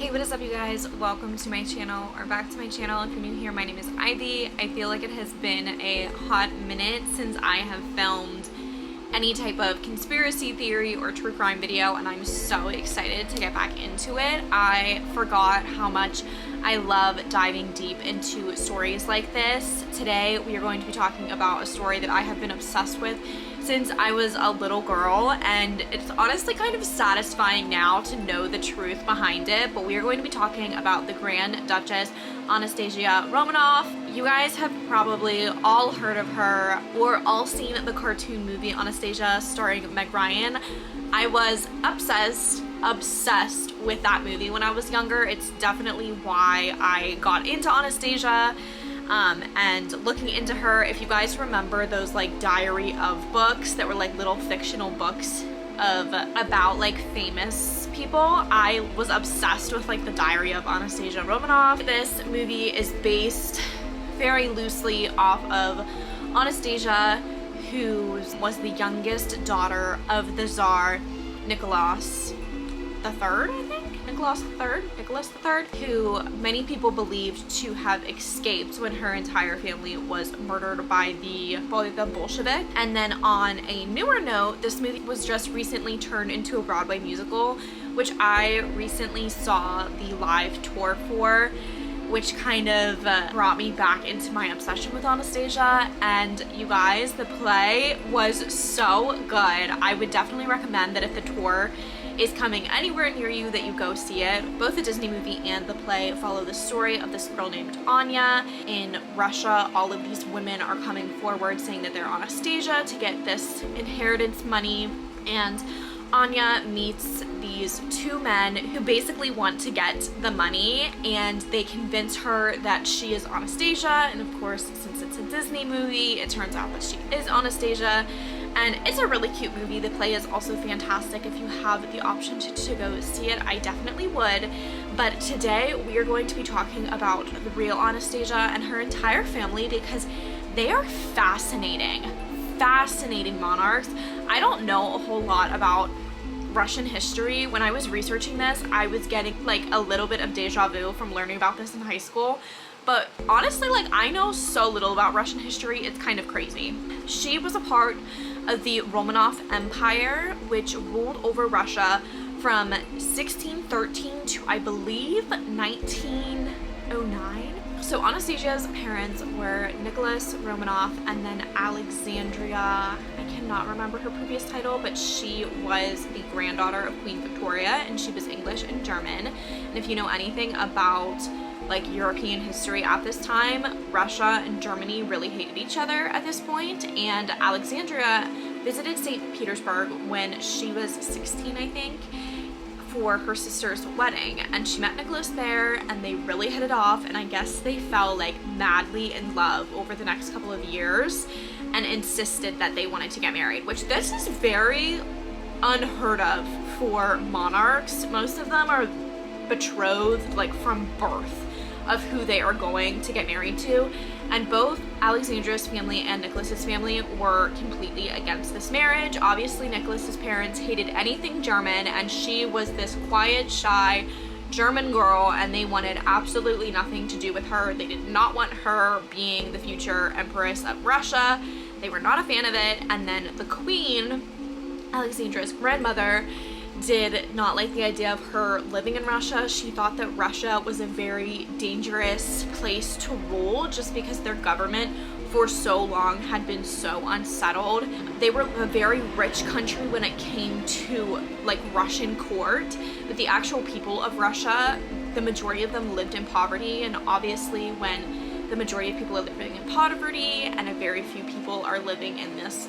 Hey, what is up, you guys? Welcome to my channel, or back to my channel. If you're new here, my name is Ivy. I feel like it has been a hot minute since I have filmed any type of conspiracy theory or true crime video, and I'm so excited to get back into it. I forgot how much I love diving deep into stories like this. Today, we are going to be talking about a story that I have been obsessed with since I was a little girl, and it's honestly kind of satisfying now to know the truth behind it. But we are going to be talking about the Grand Duchess Anastasia Romanov. You guys have probably all heard of her or all seen the cartoon movie Anastasia starring Meg Ryan. I was obsessed with that movie when I was younger. It's definitely why I got into Anastasia. And looking into her, if you guys remember those like diary of books that were like little fictional books about like famous people, I was obsessed with like the diary of Anastasia Romanov. This movie is based very loosely off of Anastasia, who was the youngest daughter of the Tsar Nicholas III, I think? Nicholas III, who many people believed to have escaped when her entire family was murdered by the Bolshevik. And then on a newer note, this movie was just recently turned into a Broadway musical, which I recently saw the live tour for, which kind of brought me back into my obsession with Anastasia. And you guys, the play was so good. I would definitely recommend that if the tour is coming anywhere near you, that you go see it. Both the Disney movie and the play follow the story of this girl named Anya. In Russia, all of these women are coming forward saying that they're Anastasia to get this inheritance money, and Anya meets these two men who basically want to get the money, and they convince her that she is Anastasia. And of course, since it's a Disney movie, it turns out that she is Anastasia. And it's a really cute movie. The play is also fantastic. If you have the option to go see it, I definitely would. But today we are going to be talking about the real Anastasia and her entire family, because they are fascinating monarchs. I don't know a whole lot about Russian history. When I was researching this, I was getting like a little bit of deja vu from learning about this in high school. But honestly, like, I know so little about Russian history, it's kind of crazy. She was a part of the Romanov Empire, which ruled over Russia from 1613 to, I believe, 1909. So Anastasia's parents were Nicholas Romanov and then Alexandria. I cannot remember her previous title, but she was the granddaughter of Queen Victoria, and she was English and German. And if you know anything about like European history at this time, Russia and Germany really hated each other at this point, and Alexandria visited St. Petersburg when she was 16, I think, for her sister's wedding, and she met Nicholas there, and they really hit it off, and I guess they fell like madly in love over the next couple of years and insisted that they wanted to get married, which this is very unheard of for monarchs. Most of them are betrothed like from birth of who they are going to get married to, and both Alexandria's family and Nicholas's family were completely against this marriage. Obviously, Nicholas's parents hated anything German, and she was this quiet, shy German girl, and they wanted absolutely nothing to do with her. They did not want her being the future empress of Russia. They were not a fan of it. And then the queen, Alexandria's grandmother, did not like the idea of her living in Russia. She thought that Russia was a very dangerous place to rule, just because their government for so long had been so unsettled. They were a very rich country when it came to like Russian court, but the actual people of Russia, the majority of them lived in poverty. And obviously, when the majority of people are living in poverty and a very few people are living in this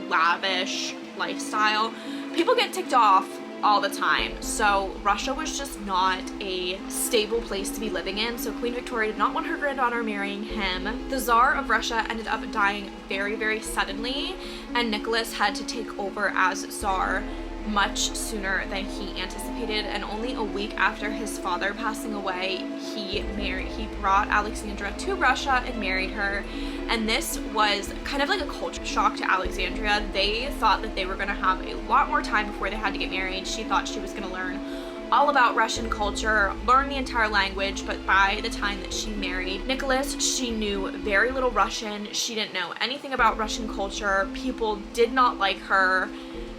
lavish lifestyle, people get ticked off all the time. So Russia was just not a stable place to be living in. So Queen Victoria did not want her granddaughter marrying him. The Tsar of Russia ended up dying very, very suddenly, and Nicholas had to take over as Tsar much sooner than he anticipated, and only a week after his father passing away, he brought Alexandra to Russia and married her. And this was kind of like a culture shock to Alexandria. They thought that they were going to have a lot more time before they had to get married. She thought she was going to learn all about Russian culture, learned the entire language, but by the time that she married Nicholas, she knew very little Russian. She didn't know anything about Russian culture. People did not like her.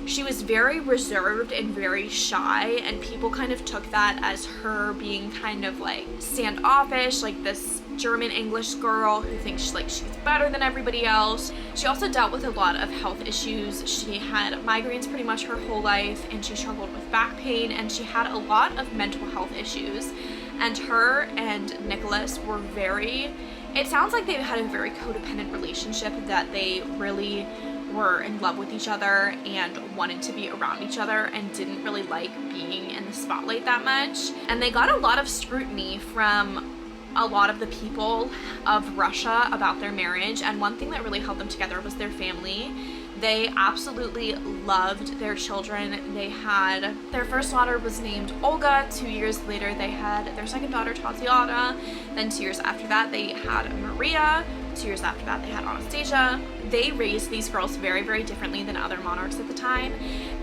She was very reserved and very shy, and people kind of took that as her being kind of like standoffish, like this German English girl who thinks she's better than everybody else. She also dealt with a lot of health issues. She had migraines pretty much her whole life, and she struggled with back pain, and she had a lot of mental health issues. And her and Nicholas were it sounds like they had a very codependent relationship, that they really were in love with each other and wanted to be around each other and didn't really like being in the spotlight that much. And they got a lot of scrutiny from a lot of the people of Russia about their marriage, and one thing that really held them together was their family. They absolutely loved their children. They had their first daughter was named Olga. 2 years later they had their second daughter, Tatiana. Then 2 years after that they had Maria. 2 years after that they had Anastasia. They raised these girls very, very differently than other monarchs at the time,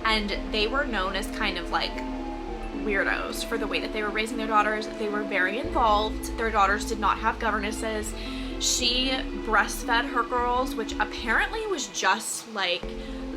and they were known as kind of like weirdos for the way that they were raising their daughters. They were very involved. Their daughters did not have governesses. She breastfed her girls, which apparently was just like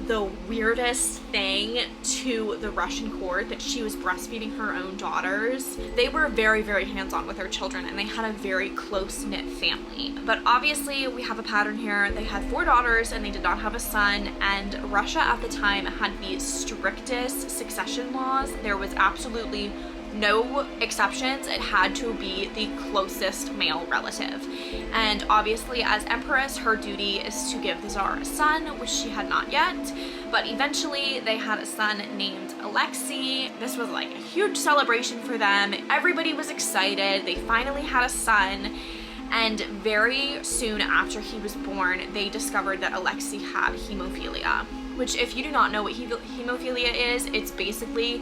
the weirdest thing to the Russian court, that she was breastfeeding her own daughters. They were very, very hands-on with their children, and they had a very close-knit family. But obviously we have a pattern here. They had 4 daughters and they did not have a son, and Russia at the time had the strictest succession laws. There was absolutely no exceptions. It had to be the closest male relative. And obviously as empress, her duty is to give the Tsar a son, which she had not yet. But eventually they had a son named Alexei. This was like a huge celebration for them. Everybody was excited. They finally had a son. And very soon after he was born, they discovered that Alexei had hemophilia, which, if you do not know what hemophilia is, it's basically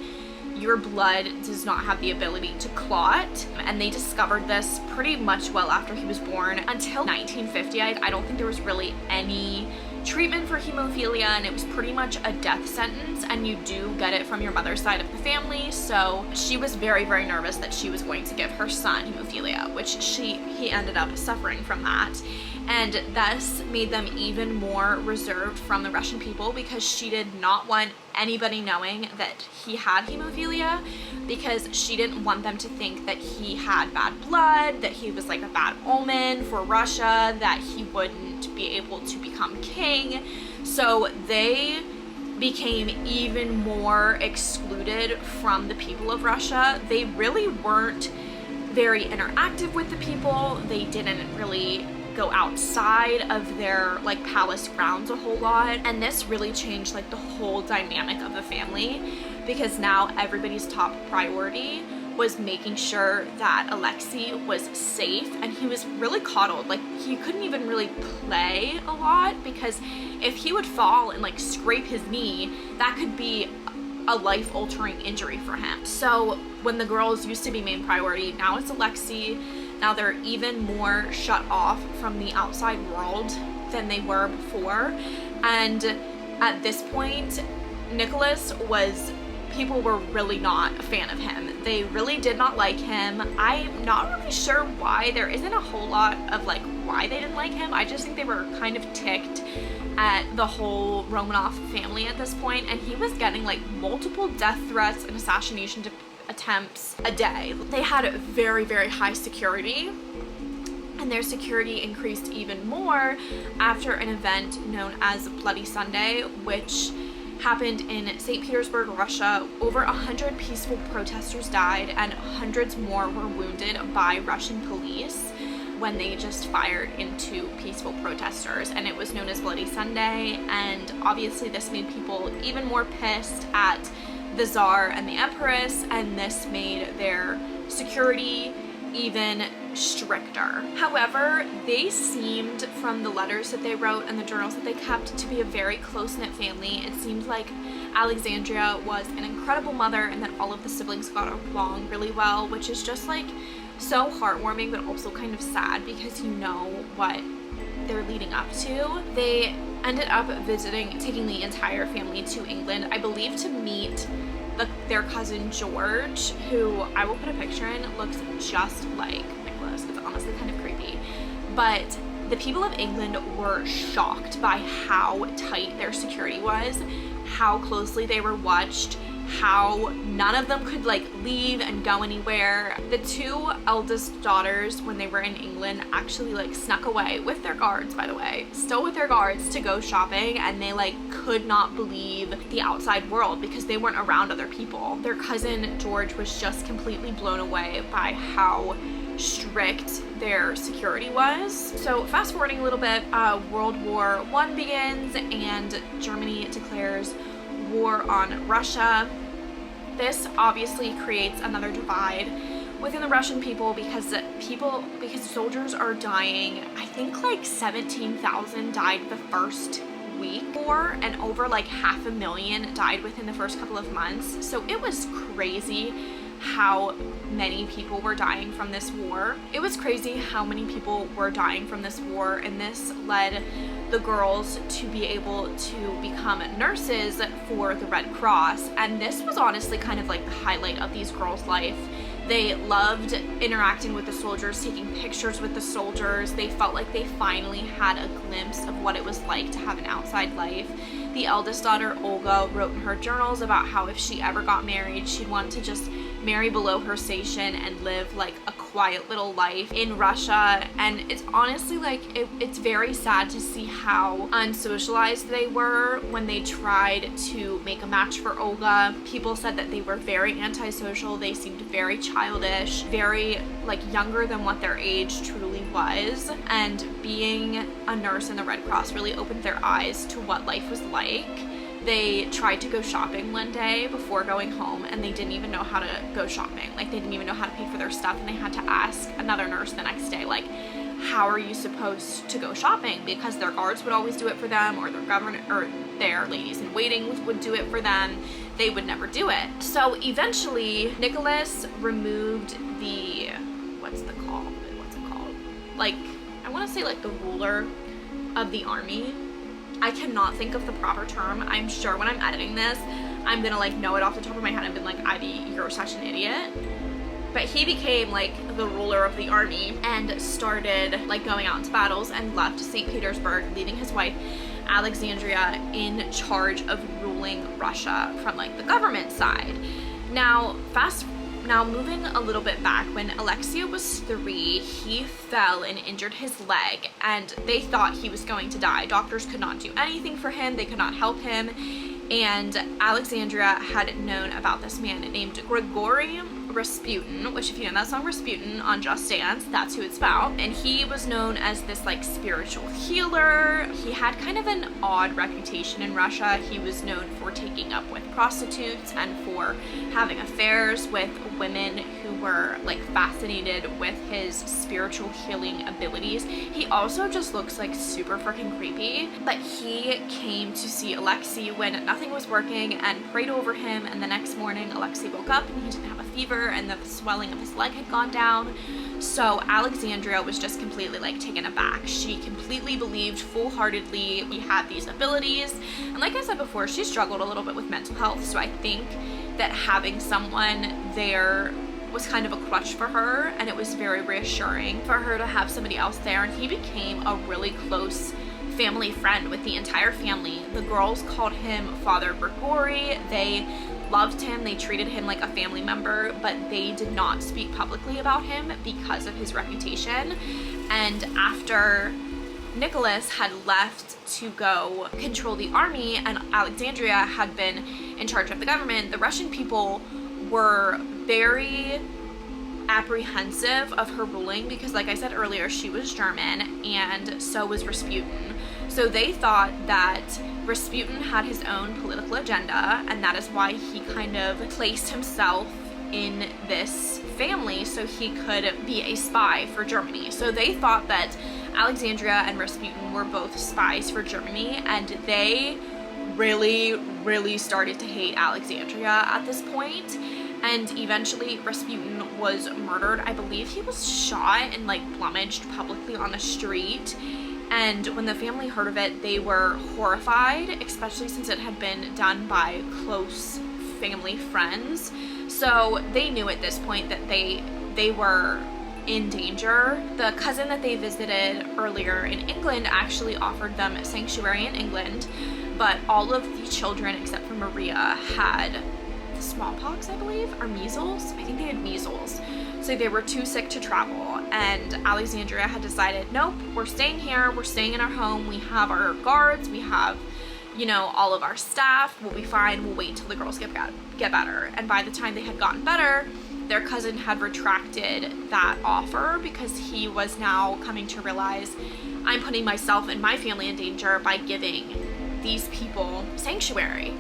your blood does not have the ability to clot, and they discovered this pretty much well after he was born. Until 1950, I don't think there was really any treatment for hemophilia, and it was pretty much a death sentence, and you do get it from your mother's side of the family. So she was very, very nervous that she was going to give her son hemophilia, which he ended up suffering from that. And thus made them even more reserved from the Russian people, because she did not want anybody knowing that he had hemophilia, because she didn't want them to think that he had bad blood, that he was like a bad omen for Russia, that he wouldn't be able to become king. So they became even more excluded from the people of Russia. They really weren't very interactive with the people. They didn't really go outside of their like palace grounds a whole lot, and this really changed like the whole dynamic of the family, because now everybody's top priority was making sure that Alexei was safe, and he was really coddled. Like, he couldn't even really play a lot, because if he would fall and like scrape his knee, that could be a life-altering injury for him. So when the girls used to be main priority, now it's Alexei. Now they're even more shut off from the outside world than they were before. And at this point, Nicholas people were really not a fan of him. They really did not like him. I'm not really sure why. There isn't a whole lot of like why they didn't like him. I just think they were kind of ticked at the whole Romanov family at this point, and he was getting like multiple death threats and assassination attempts a day. They had very, very high security, and their security increased even more after an event known as Bloody Sunday, which happened in St. Petersburg, Russia. Over 100 peaceful protesters died, and hundreds more were wounded by Russian police when they just fired into peaceful protesters, and it was known as Bloody Sunday. And obviously this made people even more pissed at the Tsar and the Empress, and this made their security even stricter. However, they seemed, from the letters that they wrote and the journals that they kept, to be a very close-knit family. It seemed like Alexandria was an incredible mother, and that all of the siblings got along really well, which is just like so heartwarming, but also kind of sad, because you know what they're leading up to. They ended up taking the entire family to England, I believe, to meet their cousin George, who I will put a picture in, looks just like Nicholas. It's honestly kind of creepy. But the people of England were shocked by how tight their security was, how closely they were watched, how none of them could like leave and go anywhere. The two eldest daughters, when they were in England, actually like snuck away with their guards, by the way, still with their guards, to go shopping, and they like could not believe the outside world because they weren't around other people. Their cousin George was just completely blown away by how strict their security was. So fast forwarding a little bit, World War I begins and Germany declares war on Russia. This obviously creates another divide within the Russian people because soldiers are dying. I think like 17,000 died the first week war, and over like 500,000 died within the first couple of months. So it was crazy how many people were dying from this war. It was crazy how many people were dying from this war, and this led the girls to be able to become nurses for the Red Cross. And this was honestly kind of like the highlight of these girls' life. They loved interacting with the soldiers, taking pictures with the soldiers. They felt like they finally had a glimpse of what it was like to have an outside life. The eldest daughter, Olga, wrote in her journals about how if she ever got married, she'd want to just marry below her station and live like a quiet little life in Russia. And it's honestly like it's very sad to see how unsocialized they were when they tried to make a match for Olga. People said that they were very antisocial. They seemed very childish, very like younger than what their age truly was. And being a nurse in the Red Cross really opened their eyes to what life was like. They tried to go shopping one day before going home, and they didn't even know how to go shopping. Like, they didn't even know how to pay for their stuff, and they had to ask another nurse the next day, like, how are you supposed to go shopping? Because their guards would always do it for them, or their ladies in waiting would do it for them. They would never do it. So eventually, Nicholas removed the, what's it called? Like, I want to say like the ruler of the army. I cannot think of the proper term. I'm sure when I'm editing this, I'm gonna like know it off the top of my head and been like, Ivy, you're such an idiot. But he became like the ruler of the army and started like going out into battles and left St. Petersburg, leaving his wife Alexandria in charge of ruling Russia from like the government side. Now moving a little bit back, when Alexei was 3, he fell and injured his leg, and they thought he was going to die. Doctors could not do anything for him. They could not help him. And Alexandria had known about this man named Gregorium Rasputin, which if you know that song Rasputin on Just Dance, that's who it's about. And he was known as this like spiritual healer. He had kind of an odd reputation in Russia. He was known for taking up with prostitutes and for having affairs with women who were like fascinated with his spiritual healing abilities. He also just looks like super freaking creepy. But he came to see Alexei when nothing was working and prayed over him, and the next morning Alexei woke up and he didn't have a fever and the swelling of his leg had gone down. So Alexandria was just completely like taken aback. She completely believed full-heartedly he had these abilities. And like I said before, she struggled a little bit with mental health, so I think that having someone there was kind of a crutch for her, and it was very reassuring for her to have somebody else there. And he became a really close family friend with the entire family. The girls called him Father Grigori. They loved him. They treated him like a family member, but they did not speak publicly about him because of his reputation. And after Nicholas had left to go control the army and Alexandria had been in charge of the government, the Russian people were very apprehensive of her ruling because, like I said earlier, she was German and so was Rasputin. So they thought that Rasputin had his own political agenda, and that is why he kind of placed himself in this family so he could be a spy for Germany. So they thought that Alexandria and Rasputin were both spies for Germany, and they really started to hate Alexandria at this point. And eventually Rasputin was murdered. I believe he was shot and like bludgeoned publicly on the street. And when the family heard of it, they were horrified, especially since it had been done by close family friends. So they knew at this point that they were in danger. The cousin that they visited earlier in England actually offered them sanctuary in England, but all of the children except for Maria had smallpox, I believe, or measles. I think they had measles. So they were too sick to travel, and Alexandria had decided, nope, we're staying here, we're staying in our home, we have our guards, we have, you know, all of our staff, we'll be fine, we'll wait till the girls get better. And by the time they had gotten better, their cousin had retracted that offer because he was now coming to realize, I'm putting myself and my family in danger by giving these people sanctuary.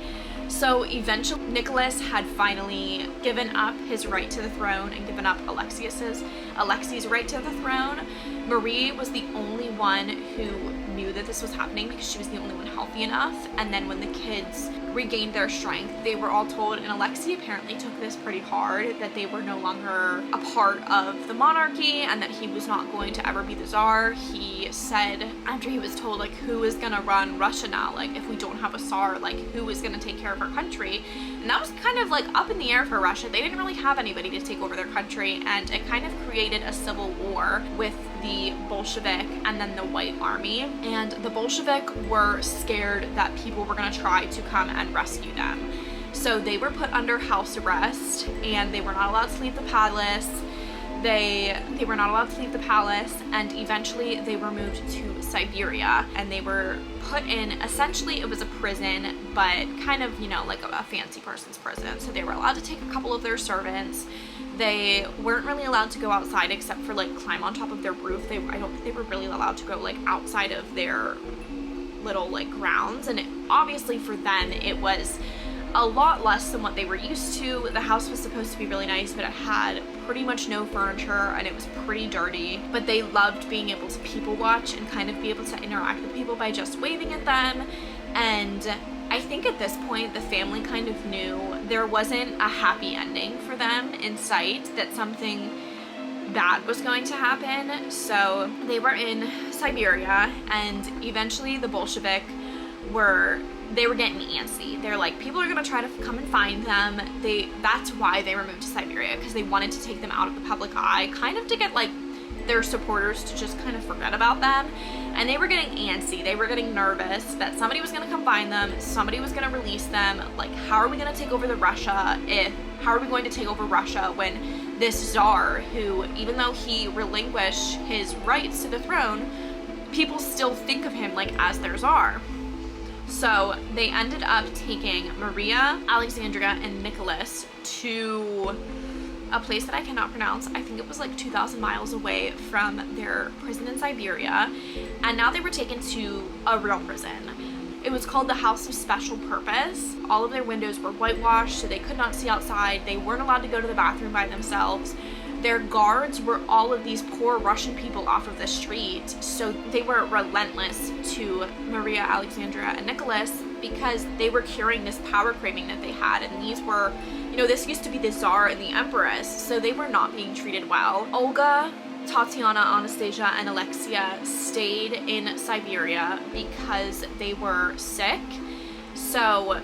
So eventually Nicholas had finally given up his right to the throne and given up Alexi's right to the throne. Marie was the only one who knew that this was happening because she was the only one healthy enough. And then when the kids regained their strength, they were all told, and Alexei apparently took this pretty hard, that they were no longer a part of the monarchy and that he was not going to ever be the Tsar. He said, after he was told, like, who is gonna run Russia now? Like, if we don't have a Tsar, like, who is gonna take care of our country? And that was kind of like up in the air for Russia. They didn't really have anybody to take over their country, and it kind of created a civil war with the Bolshevik and then the White Army. And the Bolshevik were scared that people were going to try to come and rescue them. So they were put under house arrest, and they were not allowed to leave the palace. They were not allowed to leave the palace, and eventually they were moved to Siberia, and they were put in, essentially it was a prison, but kind of, you know, like a fancy person's prison. So they were allowed to take a couple of their servants. They weren't really allowed to go outside except for like climb on top of their roof. I don't think they were really allowed to go like outside of their little like grounds, and obviously for them it was a lot less than what they were used to. The house was supposed to be really nice, but it had pretty much no furniture and it was pretty dirty. But they loved being able to people watch and kind of be able to interact with people by just waving at them. And I think at this point the family kind of knew there wasn't a happy ending for them in sight, that something bad was going to happen. So they were in Siberia, and eventually the Bolshevik were getting antsy. They're like, people are gonna try to come and find them. That's why they were moved to Siberia, because they wanted to take them out of the public eye, kind of to get like their supporters to just kind of forget about them. And they were getting antsy. They were getting nervous that somebody was gonna come find them, somebody was gonna release them. Like, how are we gonna take over how are we going to take over Russia when this Tsar, who, even though he relinquished his rights to the throne, people still think of him like as their Tsar. So they ended up taking Maria, Alexandria, and Nicholas to a place that I cannot pronounce. I think it was like 2,000 miles away from their prison in Siberia. And now they were taken to a real prison. It was called the House of Special Purpose. All of their windows were whitewashed, so they could not see outside. They weren't allowed to go to the bathroom by themselves. Their guards were all of these poor Russian people off of the street, so they were relentless to Maria, Alexandria, and Nicholas because they were curing this power craving that they had. And these were, you know, this used to be the Tsar and the Empress, so they were not being treated well. Olga, Tatiana, Anastasia, and Alexia stayed in Siberia because they were sick. So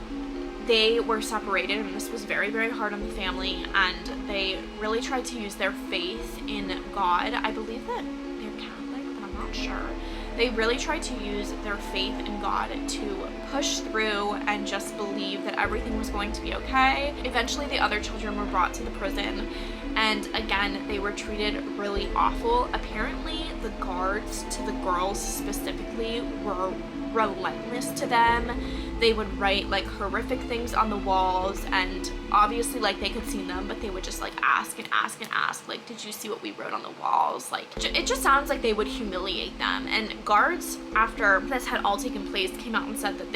they were separated, and this was very, very hard on the family, and they really tried to use their faith in God. I believe that they're Catholic, but I'm not sure. They really tried to use their faith in God to push through and just believe that everything was going to be okay. Eventually, the other children were brought to the prison, and again, they were treated really awful. Apparently, the guards to the girls specifically were relentless to them. They would write like horrific things on the walls, and obviously like they could see them, but they would just like ask and ask and ask, like, did you see what we wrote on the walls? Like, it just sounds like they would humiliate them. And guards, after this had all taken place, came out and said that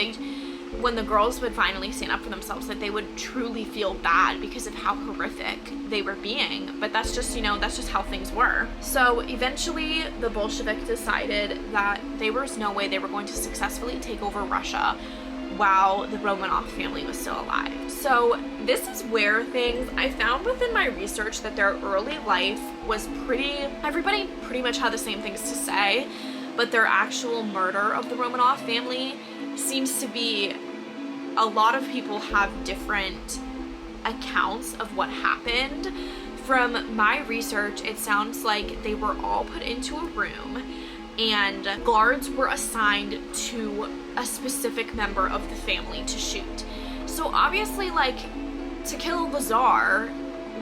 when the girls would finally stand up for themselves, that they would truly feel bad because of how horrific they were being. But that's just, you know, that's just how things were. So eventually the Bolshevik decided that there was no way they were going to successfully take over Russia while the Romanov family was still alive. So this is where I found within my research that their early life was everybody pretty much had the same things to say, but their actual murder of the Romanov family seems to be, a lot of people have different accounts of what happened. From my research, it sounds like they were all put into a room and guards were assigned to a specific member of the family to shoot. So obviously, like, to kill the Tsar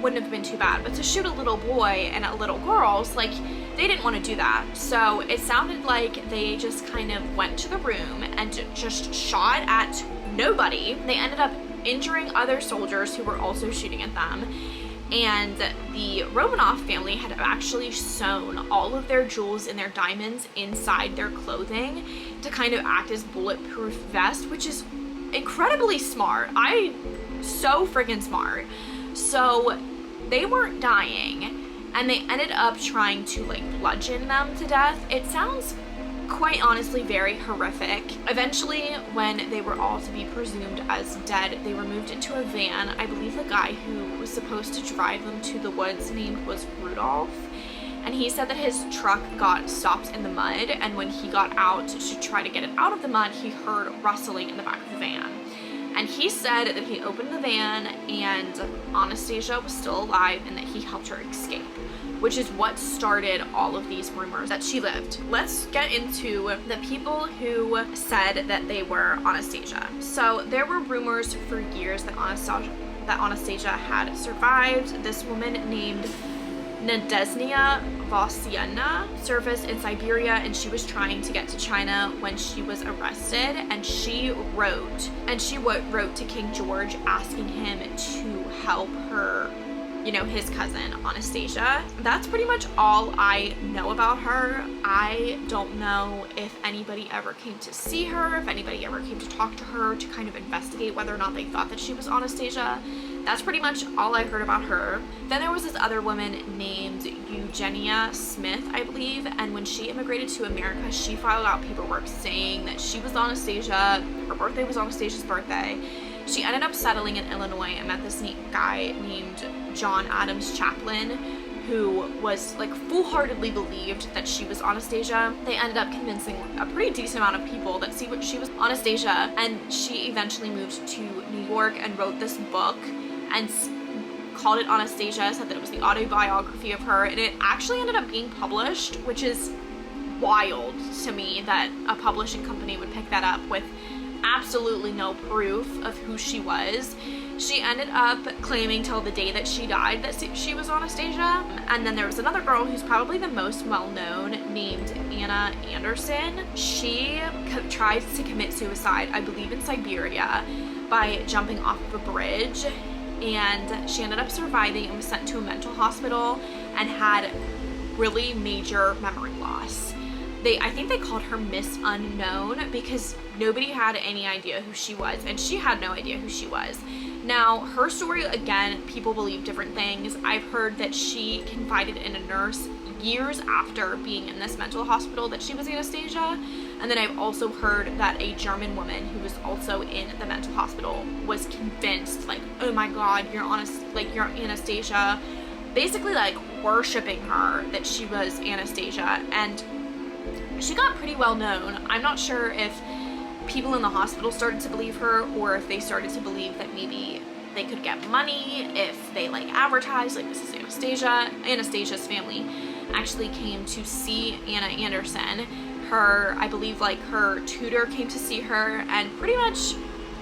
wouldn't have been too bad, but to shoot a little boy and a little girl, like, they didn't want to do that. So it sounded like they just kind of went to the room and just shot at nobody. They ended up injuring other soldiers who were also shooting at them. And the Romanov family had actually sewn all of their jewels and their diamonds inside their clothing to kind of act as bulletproof vest, which is incredibly smart. So friggin' smart. So they weren't dying, and they ended up trying to, like, bludgeon them to death. It sounds quite honestly very horrific. Eventually, when they were all to be presumed as dead, they were moved into a van. I believe the guy who was supposed to drive them to the woods named was Rudolph, and he said that his truck got stopped in the mud, and when he got out to try to get it out of the mud, he heard rustling in the back of the van. And he said that he opened the van and Anastasia was still alive and that he helped her escape, which is what started all of these rumors that she lived. Let's get into the people who said that they were Anastasia. So there were rumors for years that Anastasia had survived. This woman named Nadezhnia Vasyevna surfaced in Siberia, and she was trying to get to China when she was arrested, and she wrote to King George asking him to help her, you know, his cousin Anastasia. That's pretty much all I know about her. I don't know if anybody ever came to see her, if anybody ever came to talk to her to kind of investigate whether or not they thought that she was Anastasia. That's pretty much all I heard about her. Then there was this other woman named Eugenia Smith, I believe, and when she immigrated to America, she filed out paperwork saying that she was Anastasia, her birthday was Anastasia's birthday. She ended up settling in Illinois and met this guy named John Adams Chaplin, who was, like, full-heartedly believed that she was Anastasia. They ended up convincing a pretty decent amount of people that she was Anastasia, and she eventually moved to New York and wrote this book and called it Anastasia, said that it was the autobiography of her, and it actually ended up being published, which is wild to me that a publishing company would pick that up with absolutely no proof of who she was. She ended up claiming till the day that she died that she was Anastasia. And then there was another girl who's probably the most well-known, named Anna Anderson. She tried to commit suicide, I believe in Siberia, by jumping off of a bridge, and she ended up surviving and was sent to a mental hospital and had really major memory loss. I think they called her Miss Unknown because nobody had any idea who she was, and she had no idea who she was. Now, her story, again, people believe different things. I've heard that she confided in a nurse years after being in this mental hospital that she was Anastasia, and then I've also heard that a German woman who was also in the mental hospital was convinced, like, oh my god, you're Anastasia, basically, like, worshiping her that she was Anastasia, and she got pretty well known. I'm not sure if people in the hospital started to believe her or if they started to believe that maybe they could get money if they, like, advertised, like, this is Anastasia. Anastasia's family actually came to see Anna Anderson. I believe, like, her tutor came to see her, and pretty much,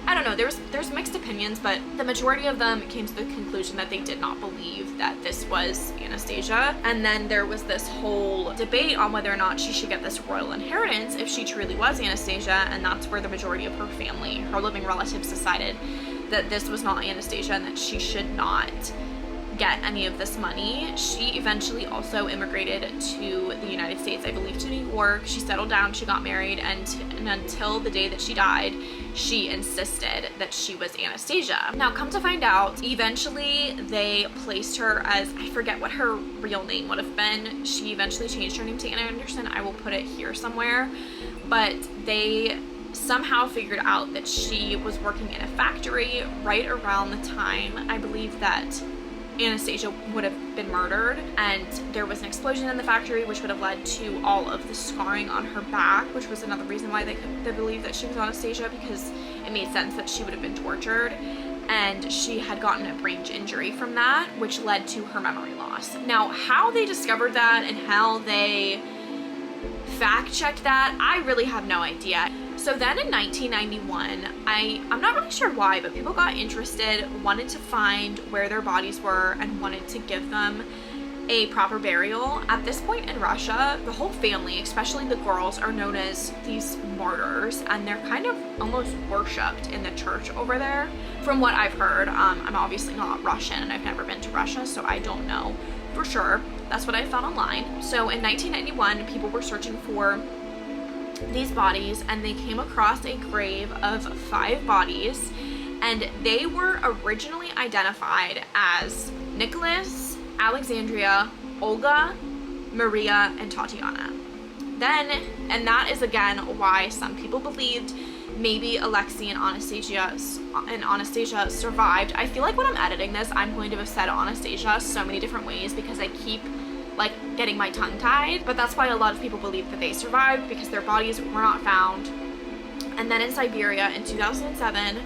I don't know, there's mixed opinions, but the majority of them came to the conclusion that they did not believe that this was Anastasia. And then there was this whole debate on whether or not she should get this royal inheritance if she truly was Anastasia, and that's where the majority of her family, her living relatives, decided that this was not Anastasia and that she should not get any of this money. She eventually also immigrated to the United States, I believe to New York. She settled down, she got married, and until the day that she died, she insisted that she was Anastasia. Now, come to find out, eventually they placed her as, I forget what her real name would have been. She eventually changed her name to Anna Anderson. I will put it here somewhere. But they somehow figured out that she was working in a factory right around the time, I believe, that Anastasia would have been murdered, and there was an explosion in the factory which would have led to all of the scarring on her back, which was another reason why they believed that she was Anastasia, because it made sense that she would have been tortured. and she had gotten a brain injury from that, which led to her memory loss. Now, how they discovered that and how they fact-checked that, I really have no idea. So then in 1991, I'm not really sure why, but people got interested, wanted to find where their bodies were, and wanted to give them a proper burial. At this point in Russia, the whole family, especially the girls, are known as these martyrs, and they're kind of almost worshipped in the church over there, from what I've heard. I'm obviously not Russian, and I've never been to Russia, so I don't know for sure. That's what I found online. So in 1991, people were searching for these bodies, and they came across a grave of 5 bodies, and they were originally identified as Nicholas, Alexandria, Olga, Maria, and Tatiana. Then, and that is again why some people believed maybe Alexei and Anastasia survived. I feel like when I'm editing this, I'm going to have said Anastasia so many different ways because I keep like getting my tongue tied, but that's why a lot of people believe that they survived, because their bodies were not found. And then in Siberia in 2007,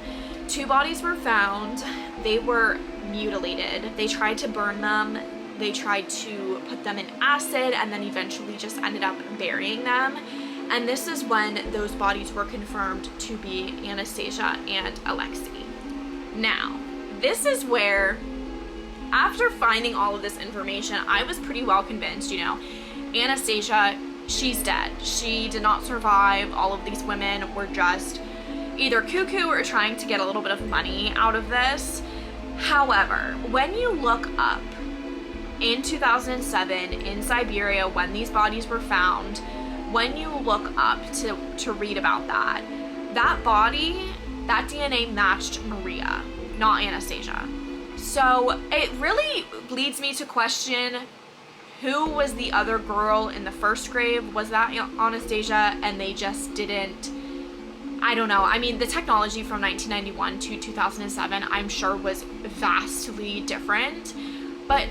2 bodies were found. They were mutilated. They tried to burn them. They tried to put them in acid, and then eventually just ended up burying them. And this is when those bodies were confirmed to be Anastasia and Alexei. Now, this is where, after finding all of this information, I was pretty well convinced, you know, Anastasia, she's dead. She did not survive. All of these women were just either cuckoo or trying to get a little bit of money out of this. However, when you look up in 2007 in Siberia, when these bodies were found, when you look up to read about that body, that DNA matched Maria, not Anastasia. So it really leads me to question, who was the other girl in the first grave? Was that Anastasia and they just didn't, I don't know. I mean, the technology from 1991 to 2007, I'm sure was vastly different, but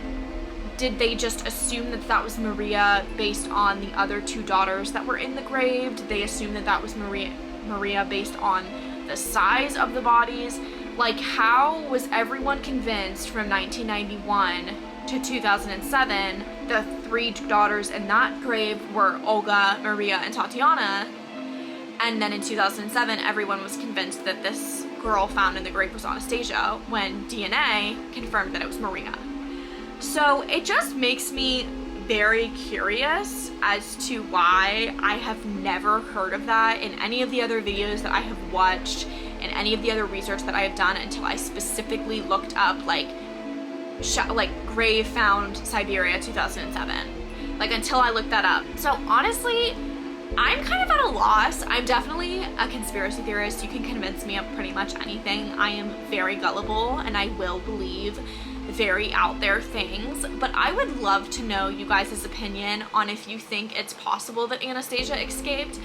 did they just assume that that was Maria based on the other 2 daughters that were in the grave? Did they assume that that was Maria based on the size of the bodies? Like, how was everyone convinced from 1991 to 2007 the 3 daughters in that grave were Olga, Maria, and Tatiana? And then in 2007, everyone was convinced that this girl found in the grave was Anastasia, when DNA confirmed that it was Maria. So it just makes me very curious as to why I have never heard of that in any of the other videos that I have watched and any of the other research that I have done, until I specifically looked up like grave found Siberia 2007. Like, until I looked that up. So honestly, I'm kind of at a loss. I'm definitely a conspiracy theorist. You can convince me of pretty much anything. I am very gullible and I will believe very out there things, but I would love to know you guys' opinion on if you think it's possible that Anastasia escaped.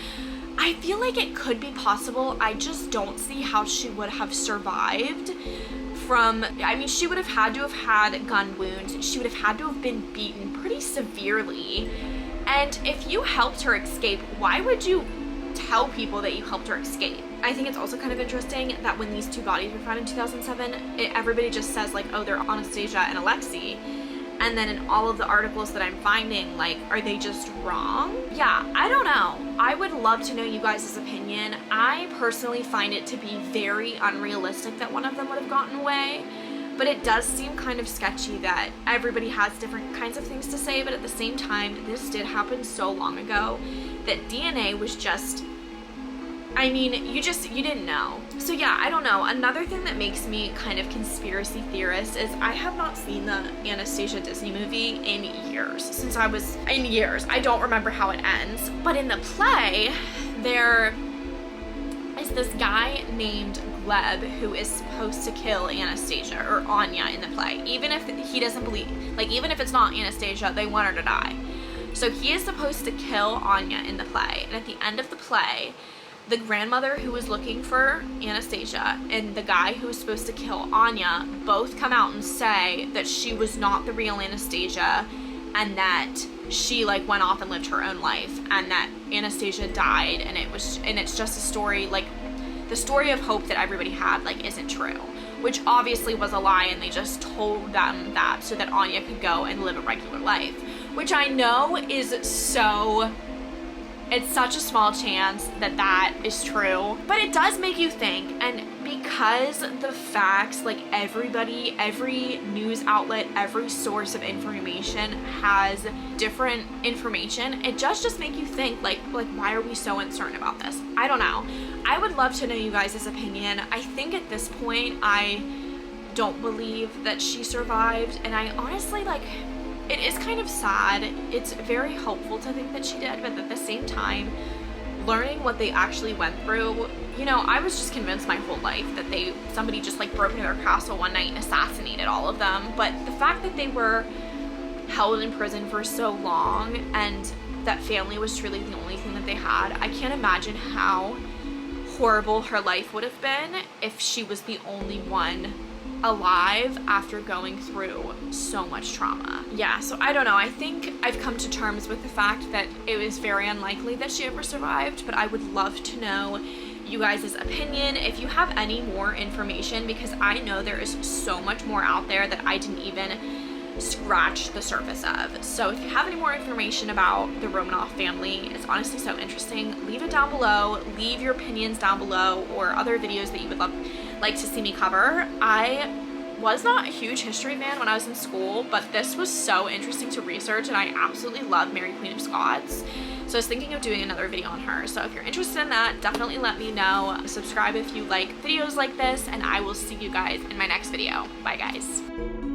I feel like it could be possible. I just don't see how she would have survived from, I mean, she would have had to have had gun wounds. She would have had to have been beaten pretty severely. And if you helped her escape, why would you tell people that you helped her escape? I think it's also kind of interesting that when these 2 bodies were found in 2007, everybody just says like, oh, they're Anastasia and Alexei. And then in all of the articles that I'm finding, like, are they just wrong? Yeah, I don't know. I would love to know you guys' opinion. I personally find it to be very unrealistic that one of them would have gotten away. But it does seem kind of sketchy that everybody has different kinds of things to say, but at the same time, this did happen so long ago that DNA was just, I mean, you didn't know. So yeah, I don't know. Another thing that makes me kind of conspiracy theorist is I have not seen the Anastasia Disney movie in years. I don't remember how it ends. But in the play, there is this guy named Gleb who is supposed to kill Anastasia, or Anya in the play. Even if he doesn't believe, like, even if it's not Anastasia, they want her to die. So he is supposed to kill Anya in the play. And at the end of the play, the grandmother who was looking for Anastasia and the guy who was supposed to kill Anya both come out and say that she was not the real Anastasia, and that she like went off and lived her own life, and that Anastasia died, and it's just a story, like the story of hope that everybody had, like, isn't true. which obviously was a lie, and they just told them that so that Anya could go and live a regular life, which I know is it's such a small chance that that is true, but it does make you think. And because the facts, like everybody, every news outlet, every source of information has different information, it does just make you think, like why are we so uncertain about this? I don't know. I would love to know you guys' opinion. I think at this point, I don't believe that she survived, and I honestly, like, it is kind of sad. It's very hopeful to think that she did, but at the same time, learning what they actually went through, you know, I was just convinced my whole life that somebody just like broke into their castle one night and assassinated all of them. But the fact that they were held in prison for so long and that family was truly the only thing that they had, I can't imagine how horrible her life would have been if she was the only one alive after going through so much trauma. Yeah, so I don't know. I think I've come to terms with the fact that it was very unlikely that she ever survived, but I would love to know you guys' opinion if you have any more information, because I know there is so much more out there that I didn't even scratch the surface of. So if you have any more information about the Romanov family, it's honestly so interesting, leave it down below. Leave your opinions down below, or other videos that you would like to see me cover. I was not a huge history fan when I was in school, but this was so interesting to research, and I absolutely love Mary Queen of Scots. So I was thinking of doing another video on her. So if you're interested in that, definitely let me know. Subscribe if you like videos like this, and I will see you guys in my next video. Bye guys.